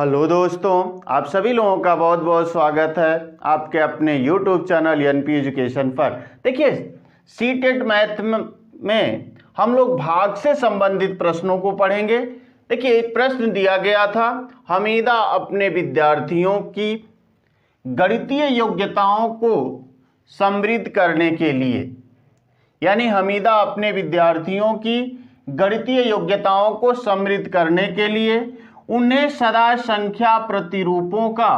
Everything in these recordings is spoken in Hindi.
हेलो दोस्तों, आप सभी लोगों का बहुत बहुत स्वागत है आपके अपने YouTube चैनल एनपी एजुकेशन पर। देखिए, सीटेट मैथ में हम लोग भाग से संबंधित प्रश्नों को पढ़ेंगे। देखिए, एक प्रश्न दिया गया था, हमीदा अपने विद्यार्थियों की गणितीय योग्यताओं को समृद्ध करने के लिए, यानी हमीदा अपने विद्यार्थियों की गणितीय योग्यताओं को समृद्ध करने के लिए उन्हें सदा संख्या प्रतिरूपों का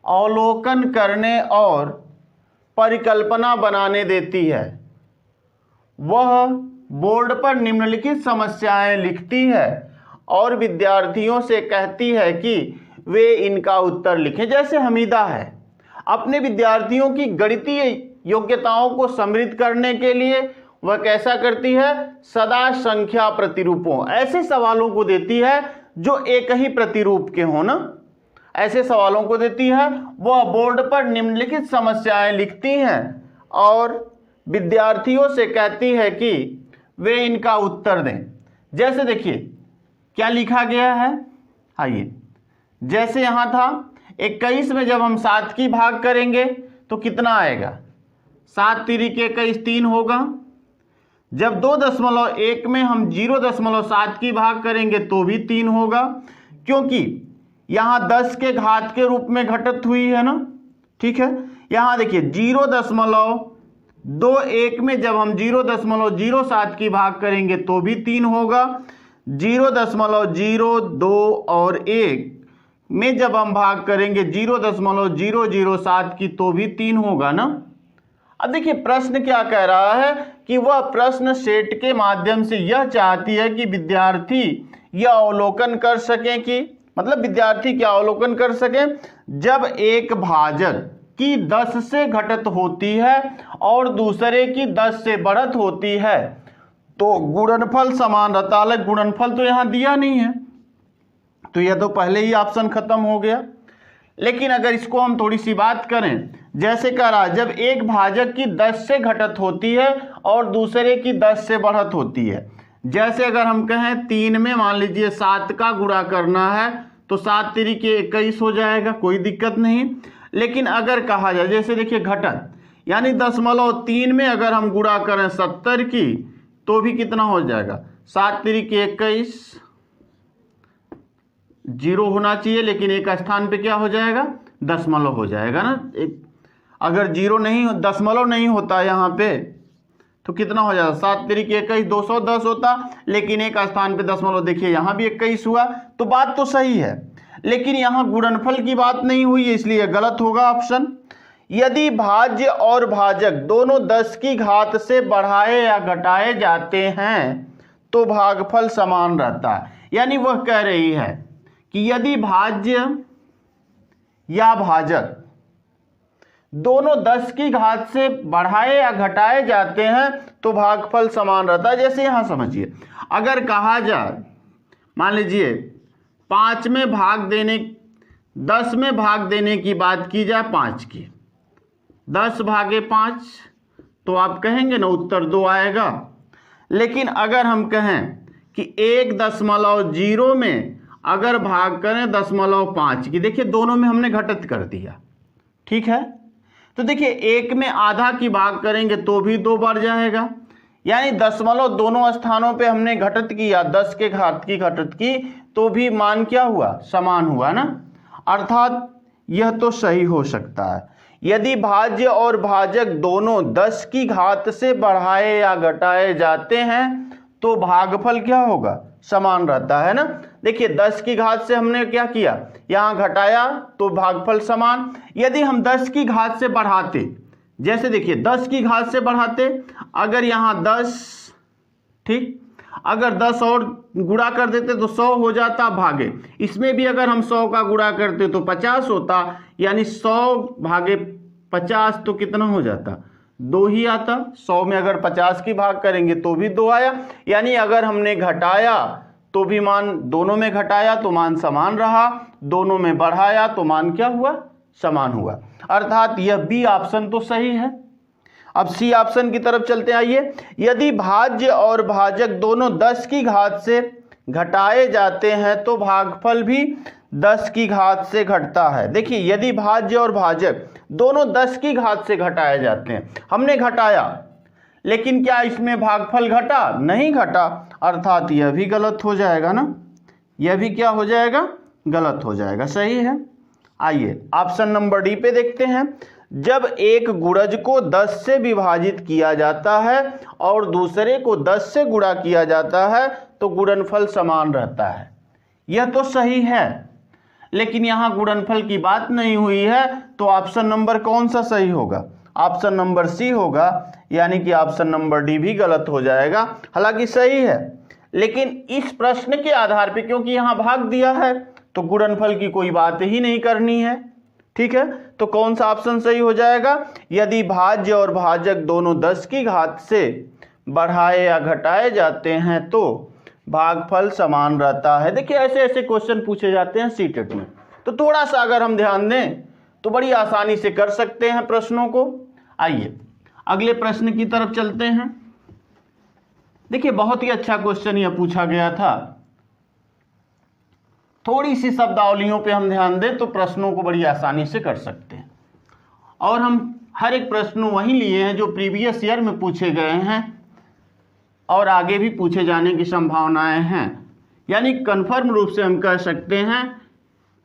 अवलोकन करने और परिकल्पना बनाने देती है। वह बोर्ड पर निम्नलिखित समस्याएं लिखती है और विद्यार्थियों से कहती है कि वे इनका उत्तर लिखें। जैसे हमीदा है, अपने विद्यार्थियों की गणितीय योग्यताओं को समृद्ध करने के लिए वह कैसा करती है, सदा संख्या प्रतिरूपों, ऐसे सवालों को देती है जो एक ही प्रतिरूप के हो ना, ऐसे सवालों को देती है। वह बोर्ड पर निम्नलिखित समस्याएं लिखती हैं और विद्यार्थियों से कहती है कि वे इनका उत्तर दें। जैसे देखिए क्या लिखा गया है, आइए, जैसे यहां था 21 में जब हम 7 की भाग करेंगे तो कितना आएगा, 7 तिरिक 21 3 होगा। जब 2.1 में हम 0.7 की भाग करेंगे तो भी 3 होगा, क्योंकि यहाँ 10 के घात के रूप में घटित हुई है ना। ठीक है, यहाँ देखिए 0.21 में जब हम 0.07 की भाग करेंगे तो भी 3 होगा। 0.02 और 1 में जब हम भाग करेंगे 0.007 की तो भी 3 होगा ना। अब देखिए प्रश्न क्या कह रहा है कि वह प्रश्न सेट के माध्यम से यह चाहती है कि विद्यार्थी यह अवलोकन कर सकें कि, मतलब विद्यार्थी क्या अवलोकन कर सकें, जब एक भाजक की 10 से घटत होती है और दूसरे की 10 से बढ़त होती है तो गुणनफल समान रहता है। हालांकि गुणनफल तो यहाँ दिया नहीं है, तो यह तो पहले ही ऑप्शन खत्म हो गया। लेकिन अगर इसको हम थोड़ी सी बात करें, जैसे कह रहा, जब एक भाजक की 10 से घटत होती है और दूसरे की 10 से बढ़त होती है। जैसे अगर हम कहें 3 में मान लीजिए 7 का गुणा करना है तो 7 तिरिक 21 हो जाएगा, कोई दिक्कत नहीं। लेकिन अगर कहा जाए, जैसे देखिए घटत, यानी 0.3 में अगर हम गुणा करें 70 की तो भी कितना हो जाएगा, 7 तिरिक 21, 0 होना चाहिए, लेकिन एक स्थान पे क्या हो जाएगा, दशमलव हो जाएगा ना। एक अगर 0 नहीं, दशमलव नहीं होता यहाँ पे तो कितना हो जाएगा, 7 तिरिक 21 210 होता, लेकिन एक स्थान पे दशमलव, देखिए यहाँ भी 21 हुआ। तो बात तो सही है, लेकिन यहाँ गुणनफल की बात नहीं हुई है, इसलिए गलत होगा ऑप्शन। यदि भाज्य और भाजक दोनों 10 की घात से बढ़ाए या घटाए जाते हैं तो भागफल समान रहता है। यानी वह कह रही है कि यदि भाज्य या भाजक दोनों 10 की घात से बढ़ाए या घटाए जाते हैं तो भागफल समान रहता है। जैसे यहां समझिए, अगर कहा जाए, मान लीजिए 5 में भाग देने, 10 में भाग देने की बात की जाए 5 की, 10 भागे 5 तो आप कहेंगे ना उत्तर 2 आएगा। लेकिन अगर हम कहें कि 1.0 में अगर भाग करें 0.5 की, देखिए दोनों में हमने घटित कर दिया, ठीक है। तो देखिए 1 में आधा की भाग करेंगे तो भी 2 बढ़ जाएगा, यानी दशमलव दोनों स्थानों पे हमने घटित किया, 10 के घात की घटित की तो भी मान क्या हुआ, समान हुआ ना। अर्थात यह तो सही हो सकता है। यदि भाज्य और भाजक दोनों 10 की घात से बढ़ाए या घटाए जाते हैं तो भागफल क्या होगा, समान रहता है ना। देखिए 10 की घात से हमने क्या किया, यहाँ घटाया तो भागफल समान। यदि हम 10 की घात से बढ़ाते, जैसे देखिए 10 की घात से बढ़ाते, अगर यहाँ 10, ठीक, अगर 10 और गुणा कर देते तो 100 हो जाता भागे, इसमें भी अगर हम 100 का गुणा करते तो 50 होता, यानी 100 भागे 50 तो कितना हो जाता, 2 ही आता। 100 में अगर 50 की भाग करेंगे तो भी 2 आया, यानी अगर हमने घटाया तो भी मान, दोनों में घटाया तो मान समान रहा, दोनों में बढ़ाया तो मान क्या हुआ, समान हुआ। अर्थात यह बी ऑप्शन तो सही है। अब सी ऑप्शन की तरफ चलते आइए। यदि भाज्य और भाजक दोनों 10 की घात से घटाए जाते हैं तो भागफल भी 10 की घात से घटता है। देखिए यदि भाज्य और भाजक दोनों 10 की घात से घटाए जाते हैं, हमने घटाया, लेकिन क्या इसमें भागफल घटा? नहीं घटा, अर्थात यह भी गलत हो जाएगा ना, यह भी क्या हो जाएगा? गलत हो जाएगा। सही है। आइए ऑप्शन नंबर डी पे देखते हैं। जब एक गुणज को 10 से विभाजित किया जाता है और दूसरे को 10 से गुणा किया जाता है तो गुणनफल समान रहता है। यह तो सही है, लेकिन यहाँ गुणनफल की बात नहीं हुई है, तो ऑप्शन नंबर कौन सा सही होगा? ऑप्शन नंबर सी होगा, यानी कि ऑप्शन नंबर डी भी गलत हो जाएगा। हालांकि सही है, लेकिन इस प्रश्न के आधार पे, क्योंकि यहाँ भाग दिया है तो गुणनफल की कोई बात ही नहीं करनी है। ठीक है, तो कौन सा ऑप्शन सही हो जाएगा? यदि भाज्य और भाजक दोनों 10 की घात से बढ़ाए या घटाए जाते हैं तो भागफल समान रहता है। देखिए ऐसे ऐसे क्वेश्चन पूछे जाते हैं सीटेट में, तो थोड़ा सा अगर हम ध्यान दें तो बड़ी आसानी से कर सकते हैं प्रश्नों को। आइए अगले प्रश्न की तरफ चलते हैं। देखिए बहुत ही अच्छा क्वेश्चन यह पूछा गया था। थोड़ी सी शब्दावलियों पे हम ध्यान दें तो प्रश्नों को बड़ी आसानी से कर सकते हैं, और हम हर एक प्रश्न वही लिए हैं जो प्रीवियस ईयर में पूछे गए हैं और आगे भी पूछे जाने की संभावनाएं हैं। यानी कन्फर्म रूप से हम कह सकते हैं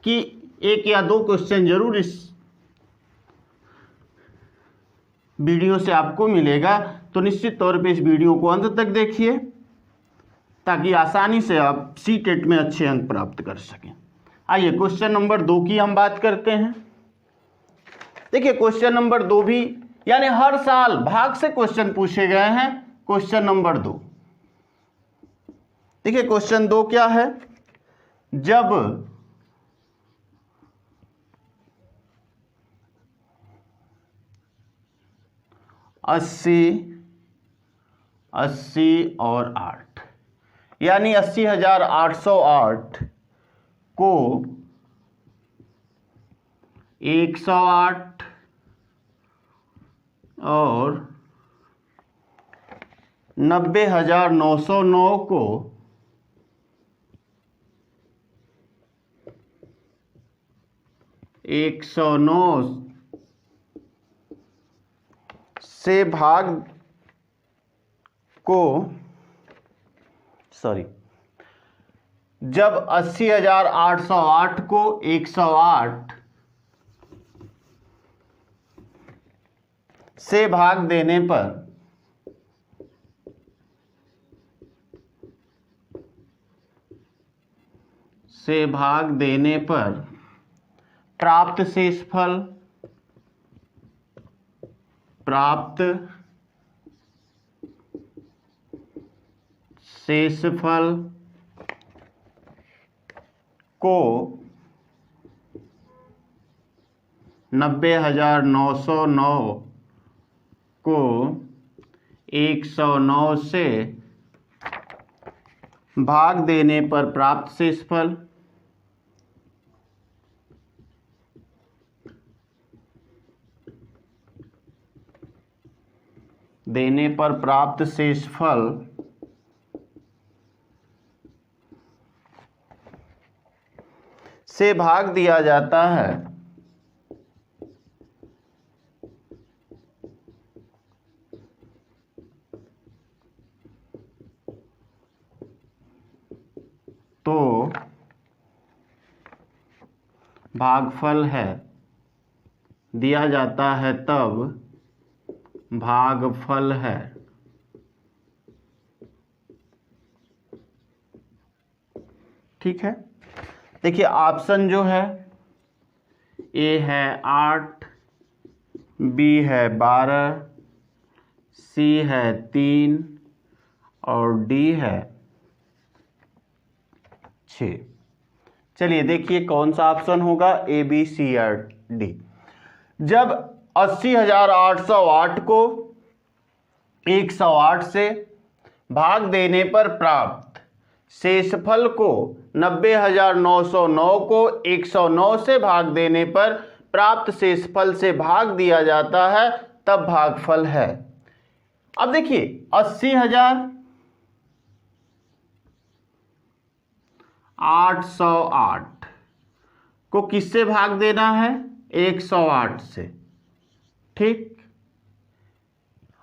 कि 1 या 2 क्वेश्चन जरूर इस वीडियो से आपको मिलेगा। तो निश्चित तौर पे इस वीडियो को अंत तक देखिए ताकि आसानी से आप सीटेट में अच्छे अंक प्राप्त कर सकें। आइए क्वेश्चन नंबर 2 की हम बात करते हैं। देखिए क्वेश्चन नंबर 2 भी, यानी हर साल भाग से क्वेश्चन पूछे गए हैं। क्वेश्चन नंबर 2, देखिए क्वेश्चन 2 क्या है? जब अस्सी और 8, यानी 80,808 को 108 और 90,909 को 109 से भाग को जब 80,808 को 108 से भाग देने पर प्राप्त शेषफल को 90,909 को 109 से भाग देने पर प्राप्त शेषफल से भाग दिया जाता है तो भागफल है, दिया जाता है तब भागफल है। ठीक है, देखिए ऑप्शन जो है ए है 8, बी है 12, सी है 3 और डी है 6। चलिए देखिए कौन सा ऑप्शन होगा, ए बी सी और डी। जब 80,808 को 108 से भाग देने पर प्राप्त शेषफल को 90,909 को 109 से भाग देने पर प्राप्त शेषफल से भाग दिया जाता है तब भागफल है। अब देखिए 80,808 को किससे भाग देना है? 108 से। ठीक,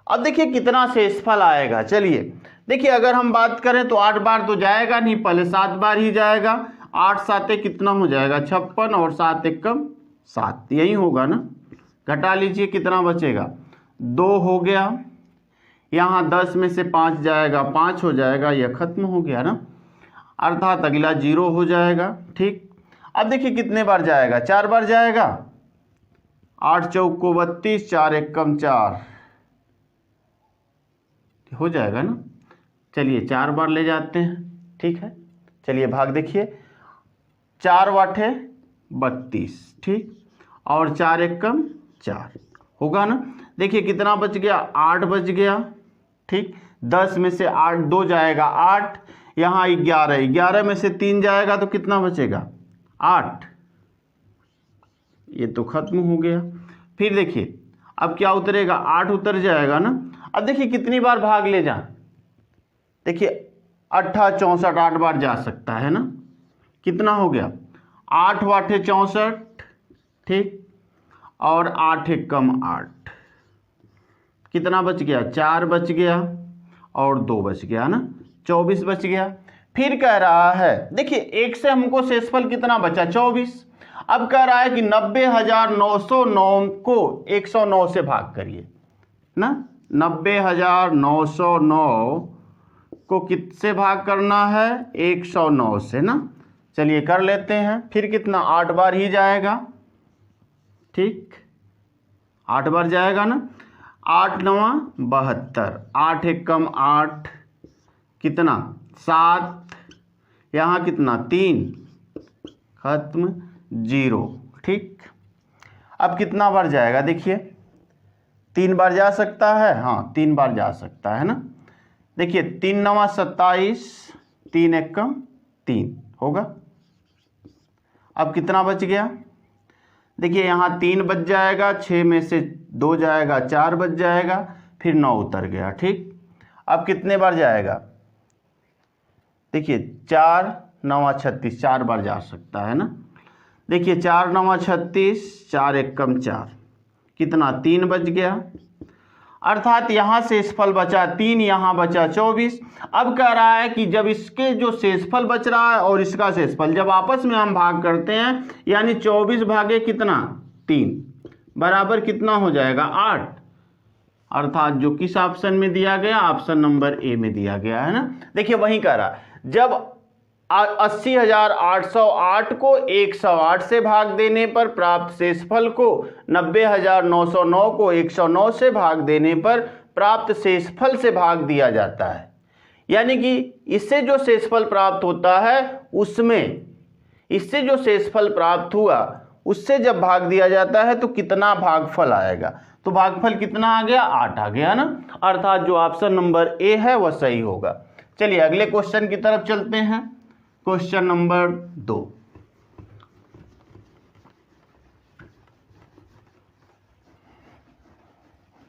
अब देखिए कितना शेषफल आएगा। चलिए देखिए, अगर हम बात करें तो 8 बार तो जाएगा नहीं, पहले 7 बार ही जाएगा। 8 साते कितना हो जाएगा? 56, और 7 एकम 7, यही होगा ना। घटा लीजिए, कितना बचेगा? 2 हो गया। यहाँ 10 में से 5 जाएगा, 5 हो जाएगा, यह खत्म हो गया ना, अर्थात अगला 0 हो जाएगा। ठीक, अब देखिए कितने बार जाएगा? 4 बार जाएगा। 8 चौको 32, 4 एकम 4 हो जाएगा ना। चलिए 4 बार ले जाते हैं। ठीक है, चलिए भाग देखिए, 4 वाटे 32, ठीक, और 4 एकम 4 होगा ना। देखिए कितना बच गया? 8 बच गया। ठीक, 10 में से 8 2 जाएगा 8, यहाँ 11, 11 में से 3 जाएगा तो कितना बचेगा? 8, ये तो खत्म हो गया। फिर देखिए अब क्या उतरेगा? 8 उतर जाएगा ना। अब देखिए कितनी बार भाग ले जा, देखिए 8 64, 8 बार जा सकता है ना। कितना हो गया? 8 वाटे 64, ठीक, और 8 एकम 8, कितना बच गया? 4 बच गया और 2 बच गया ना, 24 बच गया। फिर कह रहा है, देखिए 1 से हमको शेषफल कितना बचा? 24। अब कह रहा है कि 90,909 को 109 से भाग करिए ना। 90,909 को किससे भाग करना है? 109 से ना। चलिए कर लेते हैं। फिर कितना? 8 बार ही जाएगा। ठीक, 8 बार जाएगा ना। 8 9 72, 8 एकम 8, कितना? 7, यहाँ कितना? 3, खत्म, 0। ठीक, अब कितना बार जाएगा? देखिए 3 बार जा सकता है, हाँ 3 बार जा सकता है ना। देखिए 3 9 27, 3 एकम 3 होगा। अब कितना बच गया? देखिए यहाँ 3 बच जाएगा, 6 में से 2 जाएगा, 4 बच जाएगा, फिर 9 उतर गया। ठीक, अब कितने बार जाएगा? देखिए 4 9 36, 4 बार जा सकता है ना। देखिए 4 9 36, 4 एकम 4, कितना? 3 बच गया, अर्थात यहाँ शेषफल बचा 3, यहाँ बचा 24। अब कह रहा है कि जब इसके जो शेषफल बच रहा है और इसका शेषफल जब आपस में हम भाग करते हैं, यानी 24 भागे कितना? 3 बराबर कितना हो जाएगा? 8, अर्थात जो किस ऑप्शन में दिया गया? ऑप्शन नंबर ए में दिया गया है ना। देखिए वही कह रहा है, जब 80,808 को 108 से भाग देने पर प्राप्त शेषफल को 90,909 को 109 से भाग देने पर प्राप्त शेषफल से भाग दिया जाता है। यानी कि इससे जो शेषफल प्राप्त होता है उसमें, इससे जो शेषफल प्राप्त हुआ उससे जब भाग दिया जाता है तो कितना भागफल आएगा? तो भागफल कितना आ गया? 8 आ गया ना, अर्थात जो ऑप्शन नंबर ए है वह सही होगा। चलिए अगले क्वेश्चन की तरफ चलते हैं। क्वेश्चन नंबर 2,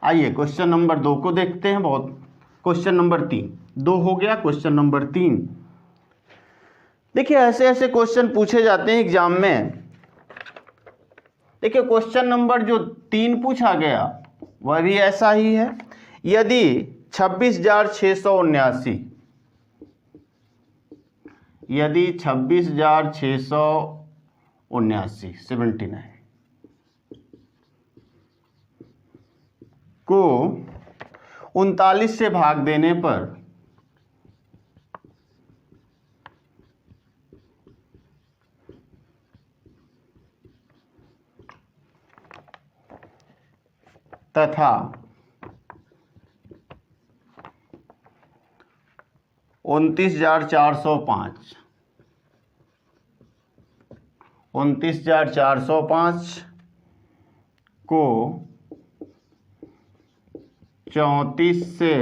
आइए क्वेश्चन नंबर 2 को देखते हैं। बहुत क्वेश्चन नंबर 3, 2 हो गया, क्वेश्चन नंबर 3। देखिए ऐसे ऐसे क्वेश्चन पूछे जाते हैं एग्जाम में। देखिए क्वेश्चन नंबर जो 3 पूछा गया वह भी ऐसा ही है। यदि 26,679, यदि 26,679 79 को 39 से भाग देने पर तथा 29,405 को 34 से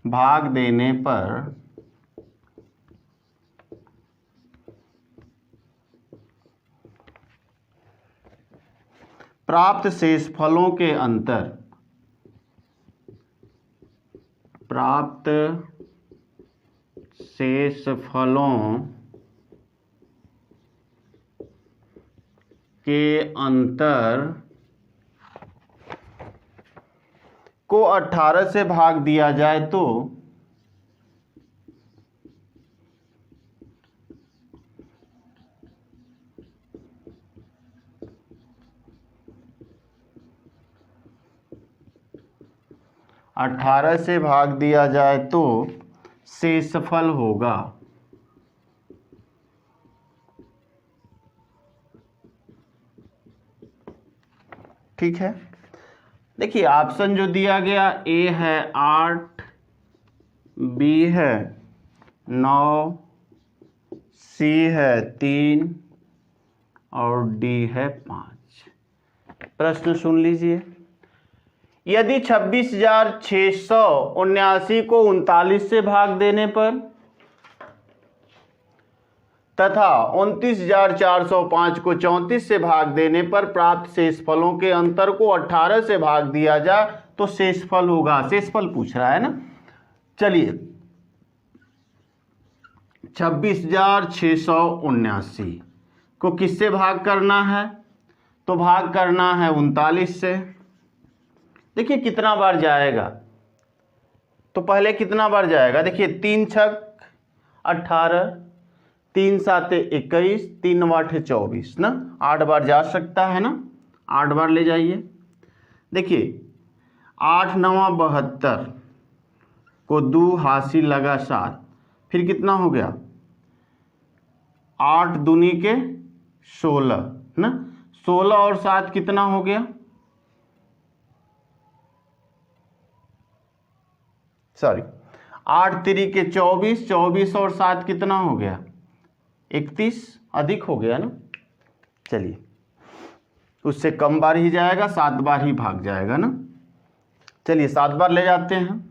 भाग देने पर प्राप्त शेषफलों के अंतर, प्राप्त शेषफलों के अंतर को 18 से भाग दिया जाए तो 18 से भाग दिया जाए तो शेषफल होगा। ठीक है, देखिए ऑप्शन जो दिया गया ए है 8, बी है 9, सी है 3 और डी है 5। प्रश्न सुन लीजिए। यदि 26,679 को 39 से भाग देने पर तथा 29,405 को 34 से भाग देने पर प्राप्त शेषफलों के अंतर को 18 से भाग दिया जाए तो शेषफल होगा। शेषफल पूछ रहा है ना। चलिए 26,679 को किससे भाग करना है? तो भाग करना है 39 से। देखिए कितना बार जाएगा, तो पहले कितना बार जाएगा, देखिए 3 छक 18, 3 साते 21, 3 आठे 24 ना, 8 बार जा सकता है ना, 8 बार ले जाइए। देखिए 8 9 72 को 2 हासिल लगा 7, फिर कितना हो गया 8 दूनी के 16 ना, 16 और 7 कितना हो गया, सॉरी 8 3 के 24, 24 और 7 कितना हो गया 31, अधिक हो गया ना। चलिए उससे कम बार ही जाएगा, 7 बार ही भाग जाएगा ना। चलिए 7 बार ले जाते हैं।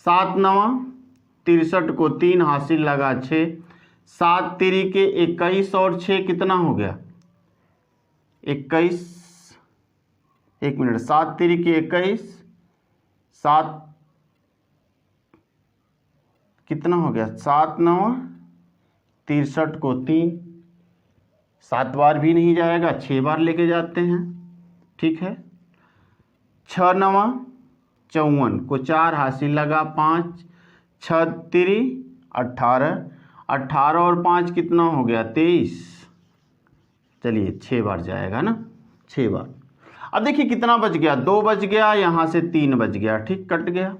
7 9 63 को 3 हासिल लगा 6, 7 3 के 21 और 6 कितना हो गया 21, एक मिनट, 7 3 के 21, 7 कितना हो गया 7 9 63 को 3, 7 बार भी नहीं जाएगा, 6 बार लेके जाते हैं। ठीक है, 6 9 54 को 4 हासिल लगा 5, 6 3 18, 18 और 5 कितना हो गया 23। चलिए 6 बार जाएगा ना, 6 बार। अब देखिए कितना बच गया, 2 बच गया, यहाँ से 3 बच गया, ठीक, कट गया।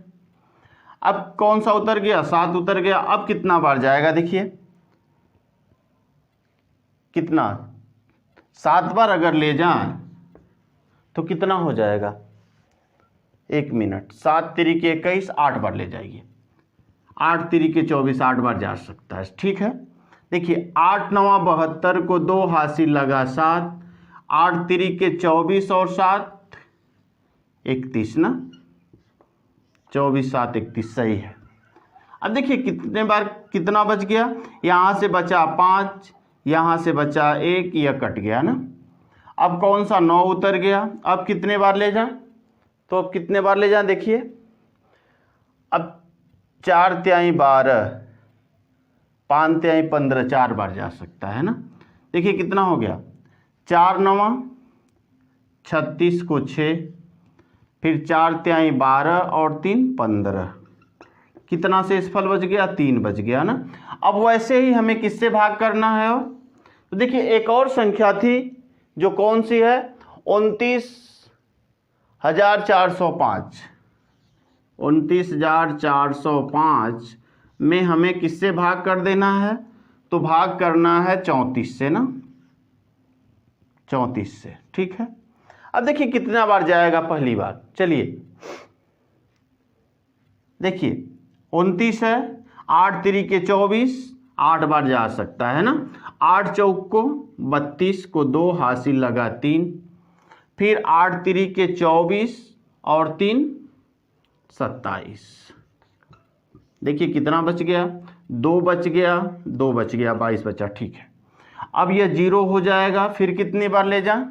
अब कौन सा उतर गया, 7 उतर गया। अब कितना बार जाएगा, देखिए कितना, 7 बार अगर ले जाएं तो कितना हो जाएगा, एक मिनट, 7 3 के 21, 8 बार ले जाइए, 8 3 के 24, 8 बार जा सकता है। ठीक है, देखिए 8 9 72 को 2 हासिल लगा 7, 8 3 के 24 और 7 31 ना, 24 7 31 सही है। अब देखिए कितने बार कितना बच गया, यहाँ से बचा 5, यहाँ से बचा 1, यह कट गया ना। अब कौन सा 9 उतर गया, अब कितने बार ले जाएं, तो अब कितने बार ले जाएं, देखिए अब 4 तिहाई 12, 5 तिहाई 15, 4 बार जा सकता है ना। देखिए कितना हो गया, 4 9 36 को 6, फिर 4 तिहाई 12 और 3 15, कितना शेषफल बच गया, 3 बच गया ना। अब वैसे ही हमें किससे भाग करना है, और तो देखिए एक और संख्या थी जो कौन सी है, 29,405, 29,405 में हमें किससे भाग कर देना है, तो भाग करना है 34 से ना, 34 से। ठीक है, अब देखिए कितना बार जाएगा पहली बार, चलिए देखिए 29 है, 8 3 के 24, 8 बार जा सकता है ना, 8 चौक को 32 को 2 हासिल लगा 3, फिर 8 3 के 24 और 3 27। देखिए कितना बच गया, 2 बच गया, 2 बच गया, 22 बचा। ठीक है, अब यह 0 हो जाएगा, फिर कितने बार ले जाएं,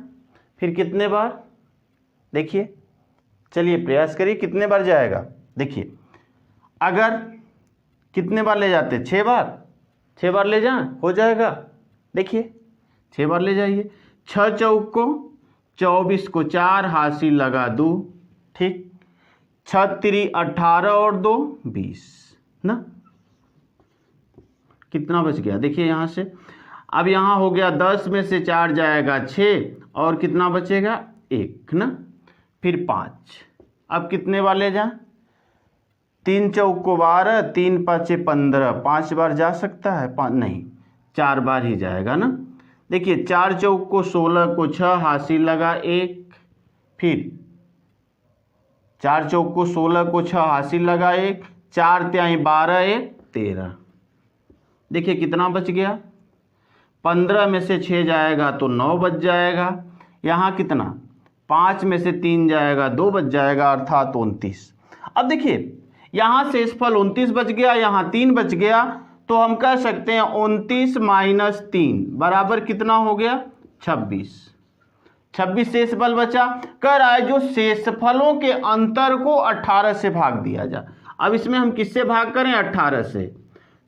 फिर कितने बार, देखिए चलिए प्रयास करिए कितने बार जाएगा। देखिए अगर कितने बार ले जाते, 6 बार, 6 बार ले जाएं, हो जाएगा। देखिए 6 बार ले जाइए, 6 चौक को 24 को 4 हासिल लगा 2, ठीक। 6 तिरी 18 और 2 20 ना। कितना बच गया देखिए यहाँ से। अब यहाँ हो गया 10 में से 4 जाएगा 6 और कितना बचेगा 1 ना, फिर 5। अब कितने वाले जा, 3 चौक को 12, 3 5 15, 5 बार जा सकता है? 5 नहीं, 4 बार ही जाएगा ना। देखिए 4 चौक को 16 को 6 हासिल लगा 1, फिर 4 चौक को 16 को 6 हासिल लगा 1, 4 तिहाई 12 1 13। देखिए कितना बच गया, 15 में से 6 जाएगा तो 9 बच जाएगा। यहाँ कितना, 5 में से 3 जाएगा 2 बच जाएगा, अर्थात 29। अब देखिए यहाँ शेषफल 29 बच गया, यहाँ 3 बच गया, तो हम कह सकते हैं 29 माइनस 3 बराबर कितना हो गया 26। 26 शेषफल बचा। कह रहा है जो शेषफलों के अंतर को 18 से भाग दिया जाए। अब इसमें हम किससे भाग करें, 18 से,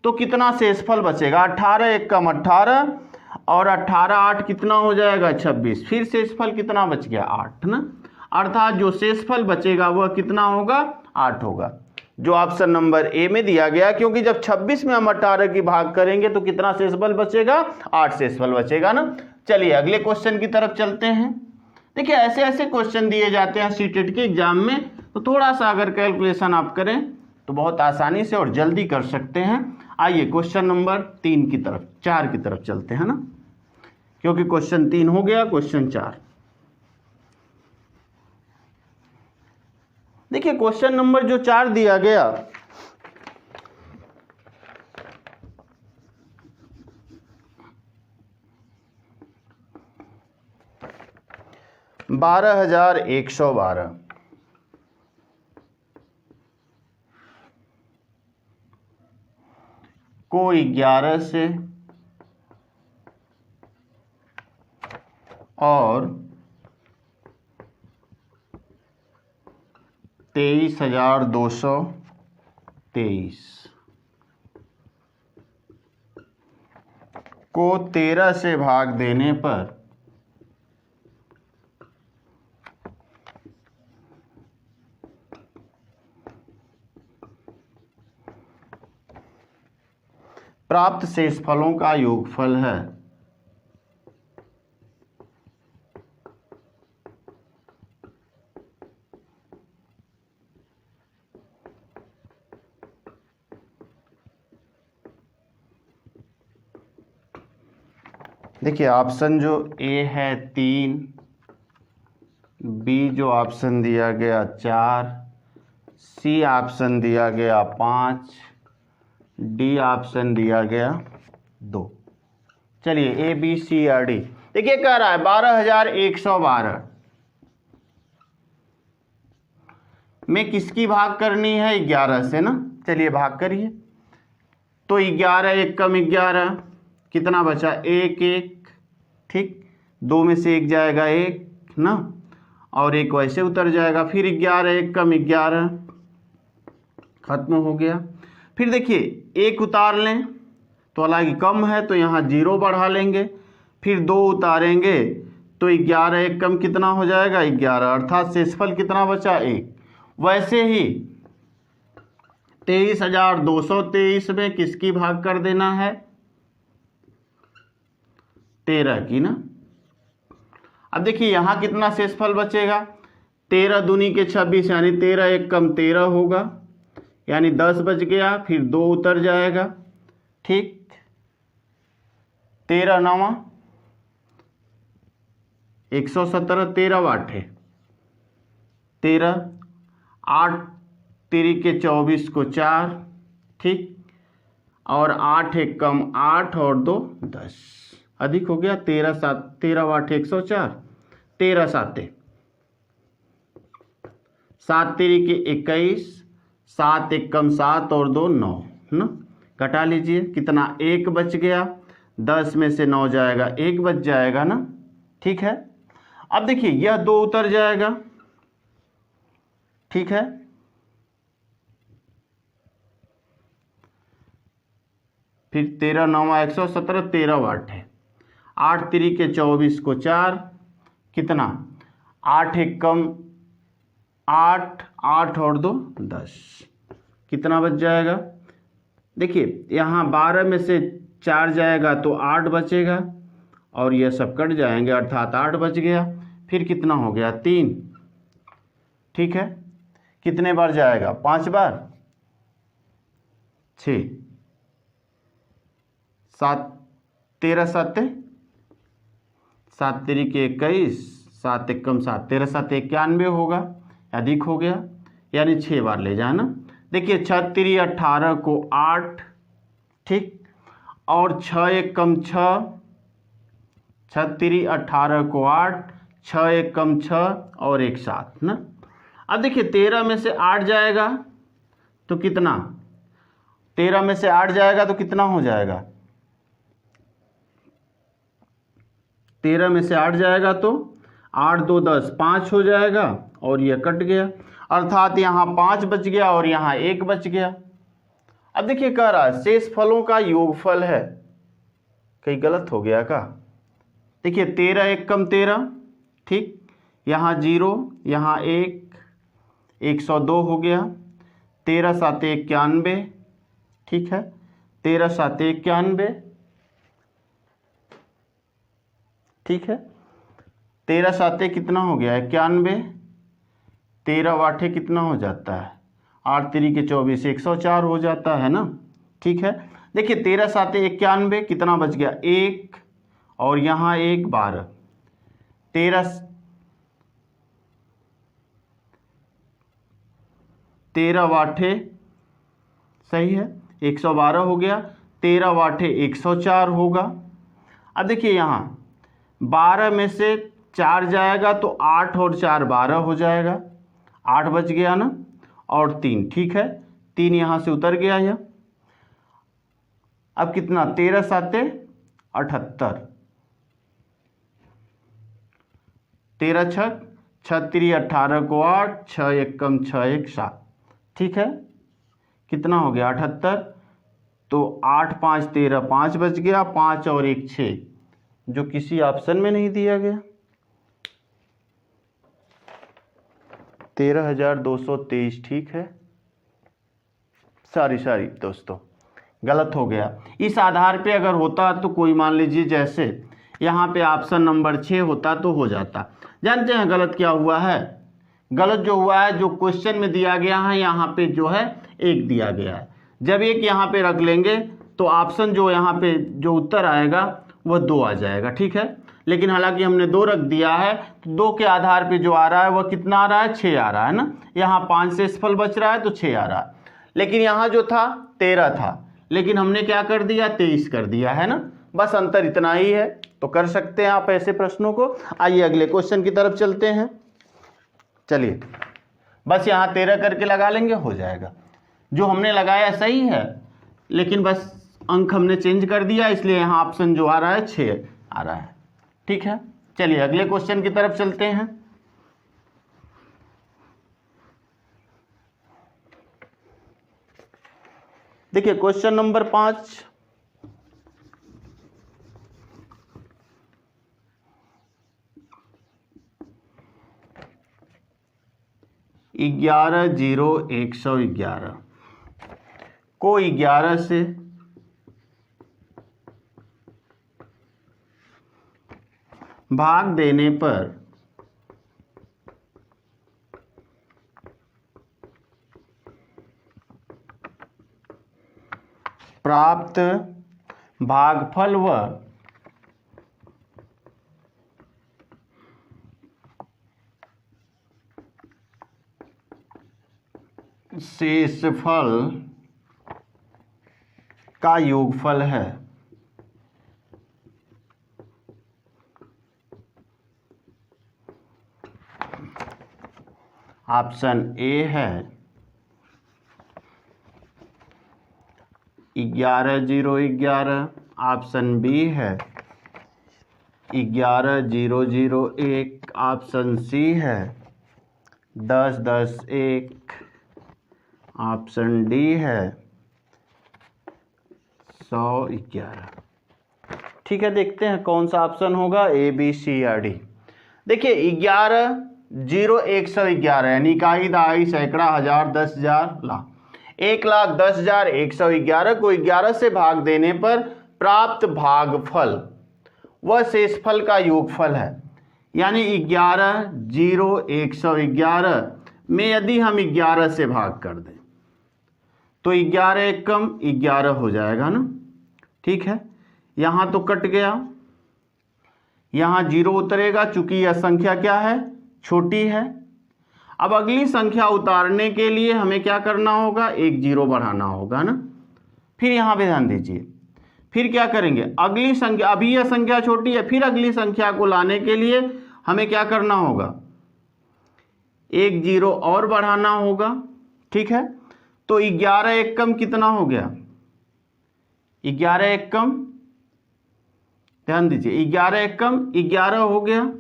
तो कितना शेषफल बचेगा, 18 एक कम 18 और 18 8 कितना हो जाएगा 26, फिर शेषफल कितना बच गया 8 ना, अर्थात जो शेषफल बचेगा वह कितना होगा 8 होगा, जो ऑप्शन नंबर ए में दिया गया। क्योंकि जब 26 में हम 18 की भाग करेंगे तो कितना शेषफल बचेगा, 8 शेषफल बचेगा ना। चलिए अगले क्वेश्चन की तरफ चलते हैं। देखिए ऐसे ऐसे क्वेश्चन दिए जाते हैं सीटेट के एग्जाम में, तो थोड़ा सा अगर कैलकुलेशन आप करें तो बहुत आसानी से और जल्दी कर सकते हैं। आइए क्वेश्चन नंबर 3 की तरफ, 4 की तरफ चलते हैं ना, क्योंकि क्वेश्चन 3 हो गया, क्वेश्चन 4। देखिए क्वेश्चन नंबर जो 4 दिया गया, $12,112 को 11 से और 23,223 को 13 से भाग देने पर प्राप्त शेषफलों का योगफल है। देखिए ऑप्शन जो ए है 3, बी जो ऑप्शन दिया गया 4, सी ऑप्शन दिया गया 5, डी ऑप्शन दिया गया 2। चलिए ए बी सी और डी। देखिए कह रहा है 12,112 में किसकी भाग करनी है, 11 से ना। चलिए भाग करिए, तो 11 एक कम 11, कितना बचा 1 1, ठीक। 2 में से 1 जाएगा 1 ना, और 1 वैसे उतर जाएगा, फिर 11 एक कम 11, खत्म हो गया। फिर देखिए 1 उतार लें तो हालांकि कम है तो यहाँ 0 बढ़ा लेंगे, फिर 2 उतारेंगे तो 11 एक कम कितना हो जाएगा 11, अर्थात शेषफल कितना बचा 1। वैसे ही 23,223 में किसकी भाग कर देना है, 13 की ना। अब देखिए यहाँ कितना शेषफल बचेगा, 13 दूनी के 26 यानी 13 एक कम 13 होगा, यानी 10 बच गया, फिर 2 उतर जाएगा, ठीक। 13 9 117, 13 8 है 13, 8 3 के 24 को 4, ठीक, और 8 एक कम 8 और 2 10, अधिक हो गया 13 7, 13 8 104, 13 7 7 3 के 21, 7 एक कम 7 और 2 9 ना, घटा लीजिए कितना 1 बच गया, 10 में से 9 जाएगा 1 बच जाएगा ना, ठीक है। अब देखिए यह 2 उतर जाएगा, ठीक है। फिर 13 9 117, 13 8 है। 8 3 के 24 को 4, कितना 8 1 कम 8, 8 और 2 10, कितना बच जाएगा? देखिए यहाँ 12 में से 4 जाएगा तो 8 बचेगा और ये सब कट जाएंगे, अर्थात 8 बच गया। फिर कितना हो गया? 3, ठीक है। कितने बार जाएगा? 5 बार, 6 7 13 7 7 3 के 21, 7 1 कम 7, 13 7 91 होगा, अधिक हो गया, यानी 6 बार ले जाना। देखिए 6 3 18 को 8, ठीक, और 6 1 कम 6, 6 3 18 को 8, 6 1 कम 6 और 1 7 ना। अब देखिए 13 में से 8 जाएगा तो कितना? 13 में से 8 जाएगा तो कितना हो जाएगा? 13 में से 8 जाएगा तो 8 2 10, 5 हो जाएगा और यह कट गया, अर्थात यहाँ 5 बच गया और यहाँ 1 बच गया। अब देखिए कह रहा है शेष फलों का योगफल है, कहीं गलत हो गया का? देखिए 13 1 कम 13, ठीक, यहाँ 0, यहाँ 1, 102 हो गया, 13 7 91, ठीक है, 13 7 91, ठीक है, 13 7 कितना हो गया? 91, 13 8 कितना हो जाता है? 8 3 के 24, 104 हो जाता है ना, ठीक है। देखिए 13 7 91, कितना बच गया? 1 और यहाँ 1 12, 13 8 सही है, 112 हो गया, 13 8 104 होगा। अब देखिए यहाँ 12 में से 4 जाएगा तो 8 और 4 12 हो जाएगा, 8 बच गया ना, और 3, ठीक है, 3 यहाँ से उतर गया यह। अब कितना? 13 7 78, 13 6 6 3 18 को 8, 6 1 कम 6 1 7, ठीक है, कितना हो गया? 78, तो 8 5 13, 5 बच गया, 5 और 1 6, जो किसी ऑप्शन में नहीं दिया गया। 13,223, ठीक है, सॉरी दोस्तों, गलत हो गया। इस आधार पे अगर होता तो कोई मान लीजिए जैसे यहाँ पे ऑप्शन नंबर 6 होता तो हो जाता। जानते हैं गलत क्या हुआ है? गलत जो हुआ है, जो क्वेश्चन में दिया गया है यहाँ पे जो है 1 दिया गया है। जब 1 यहाँ पे रख लेंगे तो ऑप्शन जो यहाँ पे जो उत्तर आएगा वह 2 आ जाएगा, ठीक है। लेकिन हालांकि हमने 2 रख दिया है तो 2 के आधार पे जो आ रहा है वह कितना आ रहा है? 6 आ रहा है ना। यहाँ 5 से फल बच रहा है तो 6 आ रहा है, लेकिन यहाँ जो था 13 था, लेकिन हमने क्या कर दिया? 23 कर दिया है ना। बस अंतर इतना ही है। तो कर सकते हैं आप ऐसे प्रश्नों को। आइए अगले क्वेश्चन की तरफ चलते हैं। चलिए बस यहाँ 13 करके लगा लेंगे, हो जाएगा। जो हमने लगाया सही है, लेकिन बस अंक हमने चेंज कर दिया, इसलिए यहाँ ऑप्शन जो आ रहा है 6 आ रहा है, ठीक है। चलिए अगले क्वेश्चन की तरफ चलते हैं। देखिए क्वेश्चन नंबर 5, 11 0 111 को 11 से भाग देने पर प्राप्त भागफल व शेषफल का योगफल है। ऑप्शन ए है 11 0 11, ऑप्शन बी है 11 0 0 1, ऑप्शन सी है 10 10 1, ऑप्शन डी है 100 11। ठीक है, देखते हैं कौन सा ऑप्शन होगा, ए बी सी या डी। देखिए 11 0 111 यानी इकाई दहाई सैकड़ा हजार 10,000 लाख। 1,10,000 111 को 11 से भाग देने पर प्राप्त भागफल वह शेषफल का योगफल है। यानी 11 0 111 में यदि हम 11 से भाग कर दें तो 11 एकम 11 हो जाएगा ना। ठीक है, यहाँ तो कट गया, यहाँ 0 उतरेगा चूंकि यह संख्या क्या है, छोटी है। अब अगली संख्या उतारने के लिए हमें क्या करना होगा, एक 0 बढ़ाना होगा ना। फिर यहाँ पे ध्यान दीजिए, फिर क्या करेंगे, अगली संख्या, अभी यह संख्या छोटी है, फिर अगली संख्या को लाने के लिए हमें क्या करना होगा, एक 0 और बढ़ाना होगा। ठीक है, तो 11 एकम कितना हो गया, 11 एकम, ध्यान दीजिए 11 एकम 11 हो गया,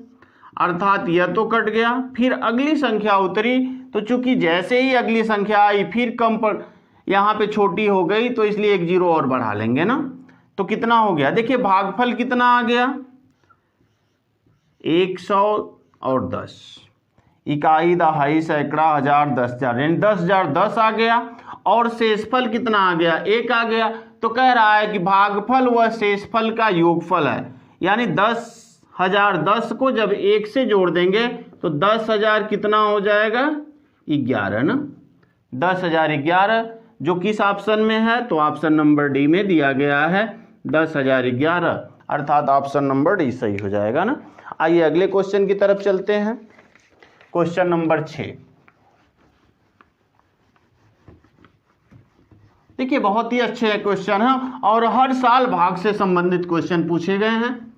अर्थात यह तो कट गया। फिर अगली संख्या उतरी तो चूंकि जैसे ही अगली संख्या आई फिर कम पर यहाँ पे छोटी हो गई तो इसलिए एक 0 और बढ़ा लेंगे ना। तो कितना हो गया, देखिए भागफल कितना आ गया, 110, इकाई दहाई सैकड़ा हजार 10,000 यानी 10,000 10 आ गया और शेषफल कितना आ गया, 1 आ गया। तो कह रहा है कि भागफल व शेषफल का योगफल है। यानी 10,000 10 को जब 1 से जोड़ देंगे तो 10,000 कितना हो जाएगा, 11 ना। 10,011 जो किस ऑप्शन में है, तो ऑप्शन नंबर डी में दिया गया है 10,011, अर्थात ऑप्शन नंबर डी सही हो जाएगा ना। आइए अगले क्वेश्चन की तरफ चलते हैं। क्वेश्चन नंबर 6, देखिए बहुत ही अच्छे क्वेश्चन हैं और हर साल भाग से संबंधित क्वेश्चन पूछे गए हैं,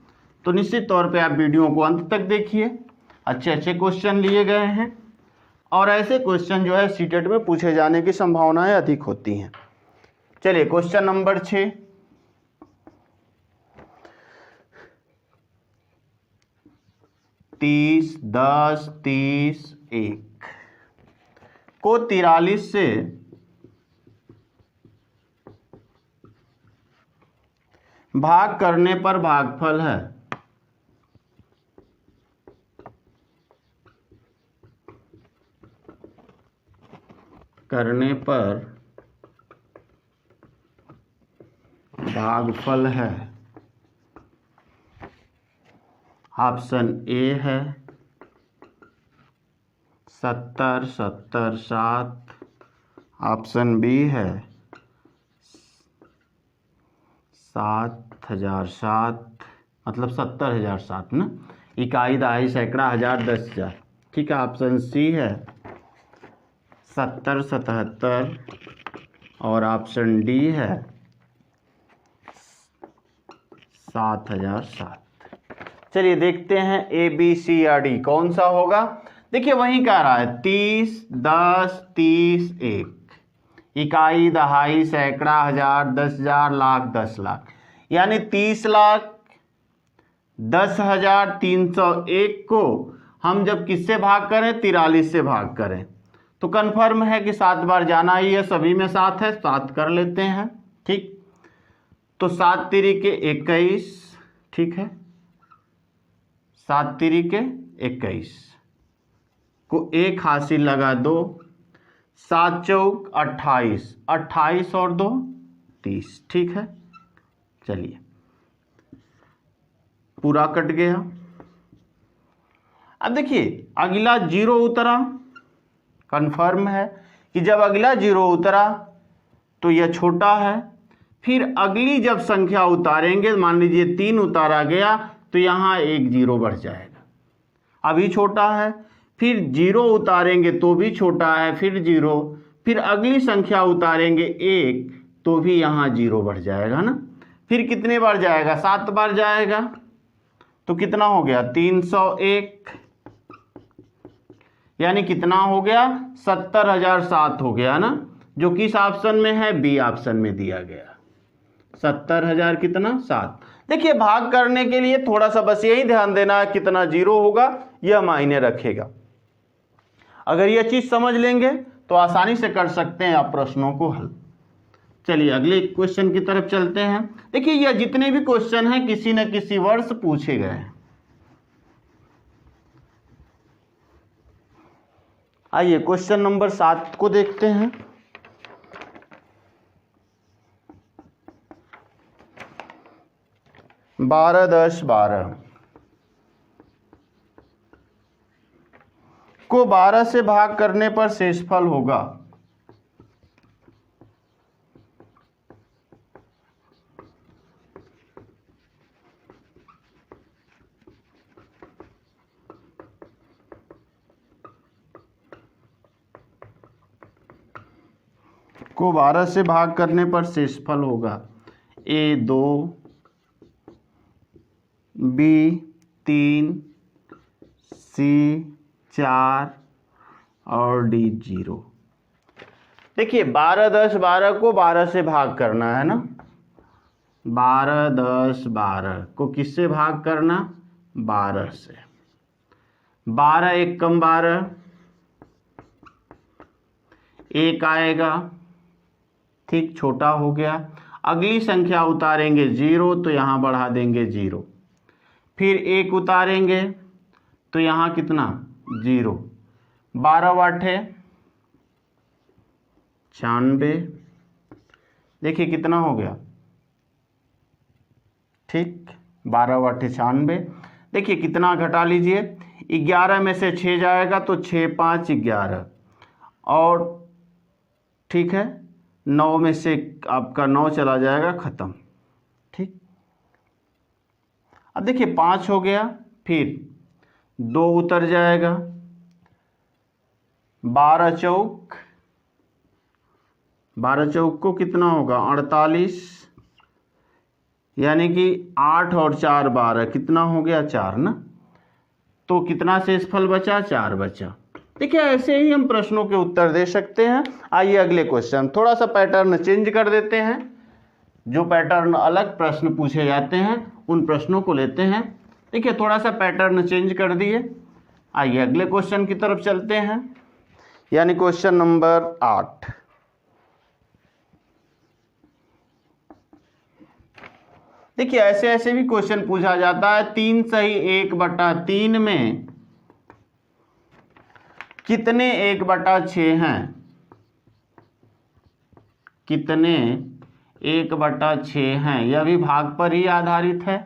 तो निश्चित तौर पे आप वीडियो को अंत तक देखिए। अच्छे अच्छे क्वेश्चन लिए गए हैं और ऐसे क्वेश्चन जो है सीटेट में पूछे जाने की संभावनाएं अधिक होती हैं। चलिए क्वेश्चन नंबर 6, तीस 10 30 1 को 43 से भाग करने पर भागफल है। करने पर भागफल है। ऑप्शन ए है 70 70 7, ऑप्शन बी है 7,007 मतलब 70,007 ना, इकाई दहाई सैकड़ा हजार 10,000। ठीक है, ऑप्शन सी है 70 77 और ऑप्शन डी है 7,007। चलिए देखते हैं ए बी सी या डी कौन सा होगा। देखिए वहीं कह रहा है 30 10 30 1, इकाई दहाई सैकड़ा हजार 10,000 लाख 10 लाख, यानी 30 लाख 10,301 को हम जब किससे भाग करें, 43 से भाग करें तो कन्फर्म है कि 7 बार जाना ही है, सभी में 7 है, 7 कर लेते हैं। ठीक, तो 7 तिरिके 21, ठीक है, 7 तिरिके 21 को 1 हासिल लगा 2, 7 चौक 28, 28 और 2 30। ठीक है, चलिए पूरा कट गया। अब देखिए अगला 0 उतरा, कंफर्म है कि जब अगला 0 उतरा तो यह छोटा है। फिर अगली जब संख्या उतारेंगे, मान लीजिए 3 उतारा गया तो यहाँ एक 0 बढ़ जाएगा, अभी छोटा है। फिर 0 उतारेंगे तो भी छोटा है, फिर 0, फिर अगली संख्या उतारेंगे 1 तो भी यहाँ 0 बढ़ जाएगा ना। फिर कितने बार जाएगा, 7 बार जाएगा, तो कितना हो गया 301, यानी कितना हो गया 70,007 हो गया ना, जो किस ऑप्शन में है, बी ऑप्शन में दिया गया 70,000 कितना 7। देखिए भाग करने के लिए थोड़ा सा बस यही ध्यान देना है कितना 0 होगा यह मायने रखेगा। अगर यह चीज समझ लेंगे तो आसानी से कर सकते हैं आप प्रश्नों को हल। चलिए अगले क्वेश्चन की तरफ चलते हैं। देखिए यह जितने भी क्वेश्चन हैं किसी न किसी वर्ष पूछे गए हैं। आइए क्वेश्चन नंबर 7 को देखते हैं। बारह 10 12 को 12 से भाग करने पर शेषफल होगा। को 12 से भाग करने पर शेषफल होगा A 2 B 3 C 4 और D 0। देखिए 12 10 12 को 12 से भाग करना है ना। 12 10 12 को किससे भाग करना? 12 से। 12 1 कम 12 1 आएगा, ठीक, छोटा हो गया। अगली संख्या उतारेंगे 0 तो यहाँ बढ़ा देंगे 0, फिर 1 उतारेंगे तो यहाँ कितना 0। 12 वाटे 96, देखिए कितना हो गया, ठीक, 12 वाटे 96। देखिए कितना घटा लीजिए, 11 में से 6 जाएगा तो 6 5 11 और ठीक है 9 में से आपका 9 चला जाएगा, ख़त्म, ठीक। अब देखिए 5 हो गया, फिर 2 उतर जाएगा, 12 चौक को कितना होगा 48, यानी कि 8 और 4 12, कितना हो गया 4 ना। तो कितना शेषफल बचा? 4 बचा। देखिए ऐसे ही हम प्रश्नों के उत्तर दे सकते हैं। आइए अगले क्वेश्चन, थोड़ा सा पैटर्न चेंज कर देते हैं। जो पैटर्न अलग प्रश्न पूछे जाते हैं उन प्रश्नों को लेते हैं। देखिए थोड़ा सा पैटर्न चेंज कर दिए। आइए अगले क्वेश्चन की तरफ चलते हैं, यानी क्वेश्चन नंबर 8। देखिए ऐसे ऐसे भी क्वेश्चन पूछा जाता है। 3 सही 1/3 में कितने 1/6 हैं? कितने 1/6 हैं? यह भी भाग पर ही आधारित है।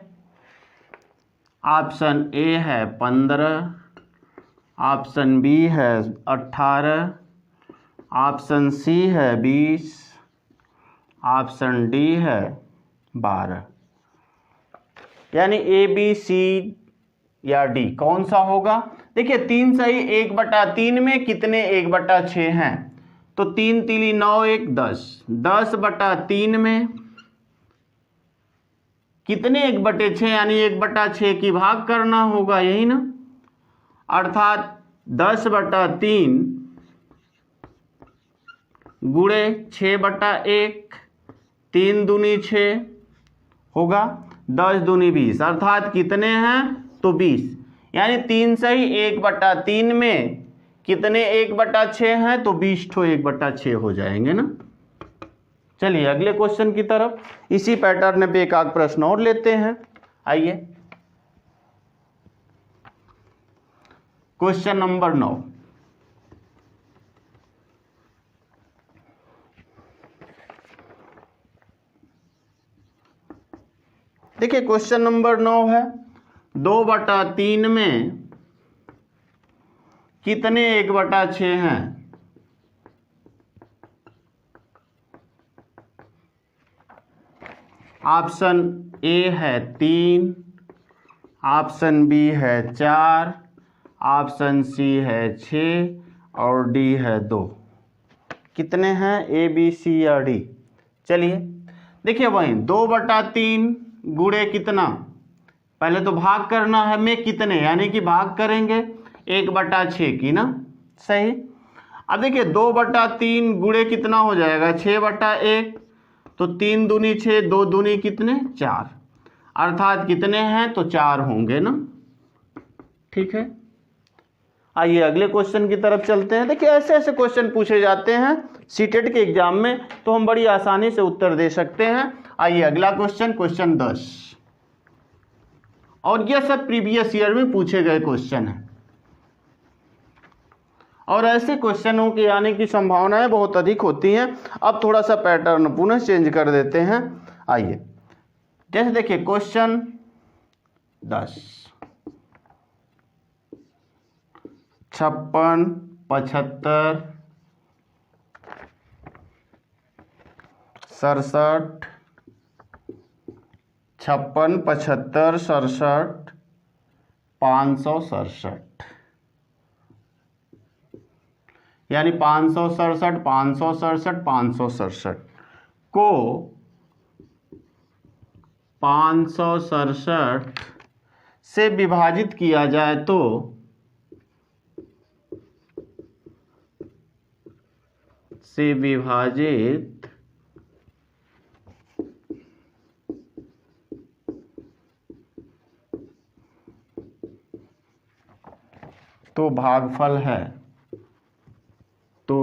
ऑप्शन ए है 15, ऑप्शन बी है 18, ऑप्शन सी है 20, ऑप्शन डी है 12। यानी ए बी सी या डी कौन सा होगा? देखिए 3 सही 1/3 में कितने 1/6 हैं? तो 3 3 9 1 10, 10/3 में कितने 1/6, यानी 1/6 की भाग करना होगा, यही ना। अर्थात 10/3 गुणे 6/1, 3 दूनी 6 होगा, 10 दूनी 20, अर्थात कितने हैं? तो 20। यानी 3 सही 1/3 में कितने 1/6 हैं? तो 20 ठो 1/6 हो जाएंगे ना। चलिए अगले क्वेश्चन की तरफ, इसी पैटर्न पे एक आध प्रश्न और लेते हैं। आइए क्वेश्चन नंबर 9। देखिए क्वेश्चन नंबर 9 है, 2/3 में कितने 1/6 हैं? ऑप्शन ए है 3, ऑप्शन बी है 4, ऑप्शन सी है 6 और डी है 2। कितने हैं? ए बी सी या डी? चलिए देखिए वही 2/3 गुणे कितना, पहले तो भाग करना है में कितने, यानी कि भाग करेंगे 1/6 की ना, सही। अब देखिए 2/3 गुणे कितना हो जाएगा 6/1, तो 3 दूनी 6, 2 दूनी कितने 4, अर्थात कितने हैं? तो 4 होंगे ना, ठीक है। आइए अगले क्वेश्चन की तरफ चलते हैं। देखिए ऐसे ऐसे क्वेश्चन पूछे जाते हैं सीटेट के एग्जाम में, तो हम बड़ी आसानी से उत्तर दे सकते हैं। आइए अगला क्वेश्चन, क्वेश्चन 10, और यह सब प्रीवियस ईयर में पूछे गए क्वेश्चन हैं, और ऐसे क्वेश्चनों के आने की संभावनाएं बहुत अधिक होती हैं। अब थोड़ा सा पैटर्न पुनः चेंज कर देते हैं। आइए जैसे देखिए क्वेश्चन 10, 56, 75, 67, 56, 75, 67, 567, यानी 567, 567, 567 को 567 से विभाजित किया जाए तो भागफल है, तो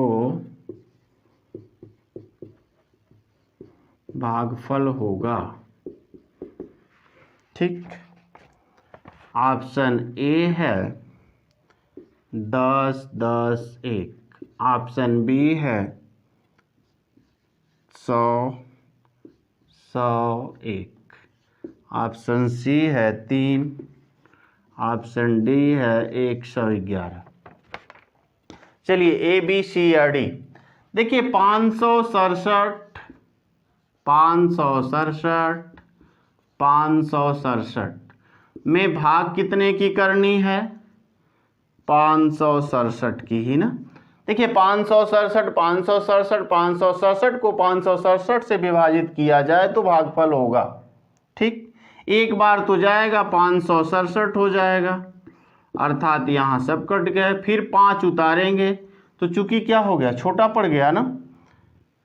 भागफल होगा। ठीक, ऑप्शन ए है 10, 10, 1, ऑप्शन बी है 100, 100, 1, ऑप्शन सी है 3, ऑप्शन डी है 111। चलिए ए बी सी या डी। देखिए 567, 567, 567 में भाग कितने की करनी है? 567 की ही ना। देखिए 567, 567, 567 को 567 से विभाजित किया जाए तो भागफल होगा। ठीक, एक बार तो जाएगा 567 हो जाएगा, अर्थात यहाँ सब कट गए। फिर 5 उतारेंगे तो चूंकि क्या हो गया, छोटा पड़ गया ना,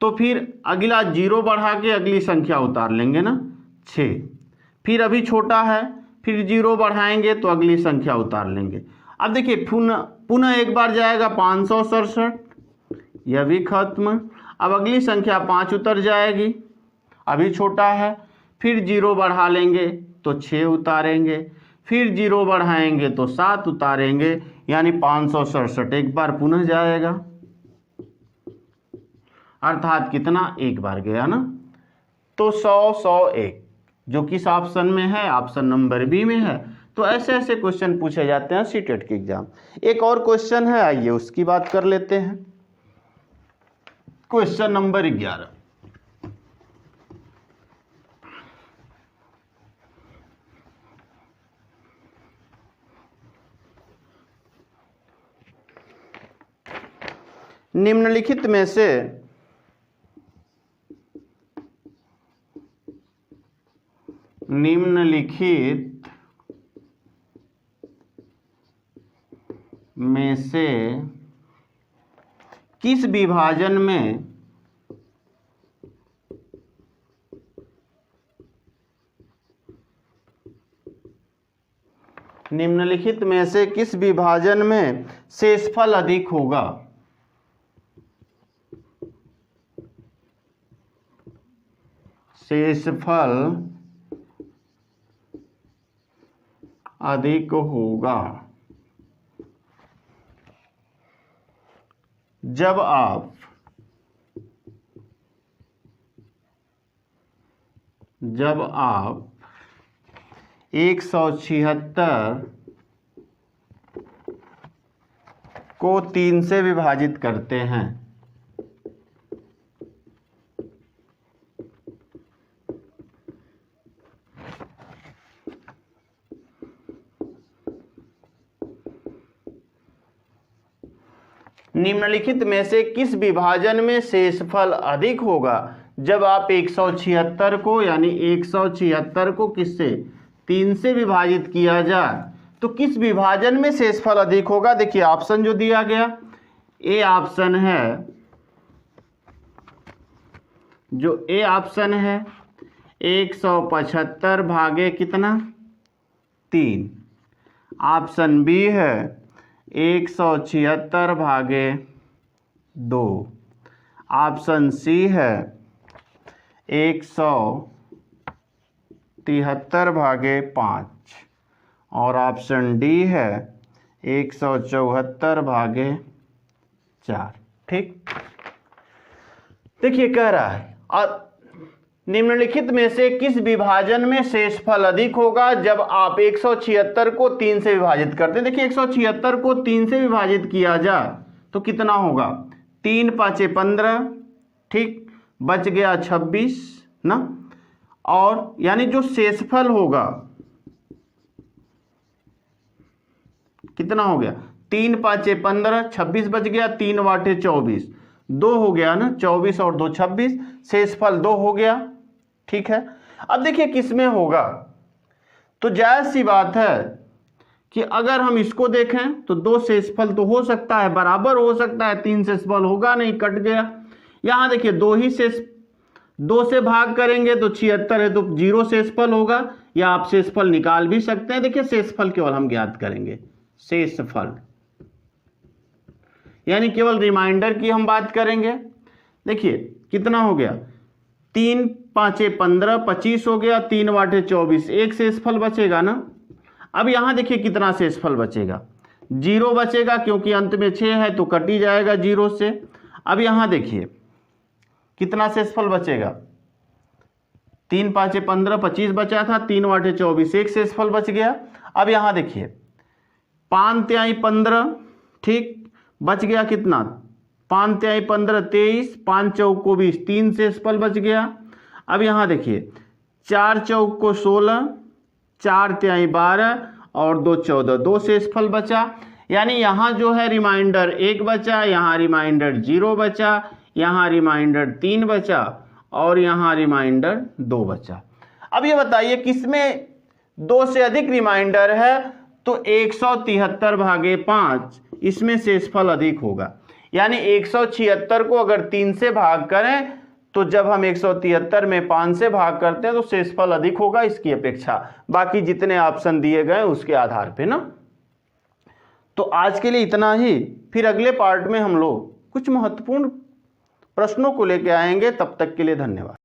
तो फिर अगला 0 बढ़ा के अगली संख्या उतार लेंगे ना, 6। फिर अभी छोटा है, फिर 0 बढ़ाएंगे तो अगली संख्या उतार लेंगे। अब देखिए पुनः एक बार जाएगा 567, यह भी खत्म। अब अगली संख्या 5 उतर जाएगी, अभी छोटा है, फिर 0 बढ़ा लेंगे तो 6 उतारेंगे, फिर 0 बढ़ाएंगे तो 7 उतारेंगे, यानी 567 एक बार पुनः जाएगा, अर्थात कितना, एक बार गया ना। तो 100, 101 जो किस ऑप्शन में है? ऑप्शन नंबर बी में है। तो ऐसे ऐसे क्वेश्चन पूछे जाते हैं सीटेट के एग्जाम। एक और क्वेश्चन है, आइए उसकी बात कर लेते हैं। क्वेश्चन नंबर 11, निम्नलिखित में से किस विभाजन में शेषफल अधिक होगा? शेषफल अधिक होगा जब आप जब आप 176 को 3 से विभाजित करते हैं। निम्नलिखित में से किस विभाजन में शेषफल अधिक होगा जब आप 176 को, यानी 176 को किससे, 3 से विभाजित किया जाए, तो किस विभाजन में शेषफल अधिक होगा? देखिए ऑप्शन जो दिया गया, ए ऑप्शन है, जो ए ऑप्शन है 175 भागे कितना, 3। ऑप्शन बी है 176 भागे 2। ऑप्शन सी है 173 भागे 5 और ऑप्शन डी है 174 भागे 4। ठीक, देखिए कह रहा है और निम्नलिखित में से किस विभाजन में शेषफल अधिक होगा जब आप 176 को 3 से विभाजित करते हैं। देखिए 176 को 3 से विभाजित किया जाए तो कितना होगा, 3 5 15, ठीक, बच गया 26 ना, और यानी जो शेषफल होगा कितना हो गया, 3 5 15, 26 बच गया, 3 8 24, 2 हो गया ना, 24 और 2 26, शेषफल 2 हो गया। ठीक है, अब देखिए किसमें होगा, तो जायज सी बात है कि अगर हम इसको देखें तो 2 शेषफल तो हो सकता है, बराबर हो सकता है, 3 शेषफल होगा नहीं, कट गया। यहां देखिए 2 ही शेष, 2 से भाग करेंगे तो 76 है तो 0 शेषफल होगा, या आप शेषफल निकाल भी सकते हैं। देखिए शेषफल केवल हम ज्ञात करेंगे, शेषफल यानी केवल रिमाइंडर की हम बात करेंगे। देखिए कितना हो गया, 3 5 15, 25 हो गया, 3 8 24, एक शेषफल बचेगा ना। अब यहां देखिए कितना शेषफल बचेगा, 0 बचेगा क्योंकि अंत में 6 है तो कट ही जाएगा 0 से। अब यहां देखिए कितना शेषफल बचेगा, 3 5 15, 25 बचा था, 3 8 24, एक शेषफल बच गया। अब यहां देखिए 5 3 15, ठीक, बच गया कितना, 5 3 15 23, 5 चौक को 20, 3 शेषफल बच गया। अब यहां देखिए 4 चौक को 16, 4 3 12 और 2 14, 2 शेषफल बचा। यानी यहां जो है रिमाइंडर 1 बचा, यहां रिमाइंडर 0 बचा, यहां रिमाइंडर 3 बचा और यहां रिमाइंडर 2 बचा। अब ये बताइए किसमें 2 से अधिक रिमाइंडर है, तो 173 भागे 5 इसमें शेषफल अधिक होगा। यानी 176 को अगर 3 से भाग करें तो जब हम 173 में 5 से भाग करते हैं तो शेषफल अधिक होगा इसकी अपेक्षा, बाकी जितने ऑप्शन दिए गए उसके आधार पे ना। तो आज के लिए इतना ही, फिर अगले पार्ट में हम लोग कुछ महत्वपूर्ण प्रश्नों को लेकर आएंगे। तब तक के लिए धन्यवाद।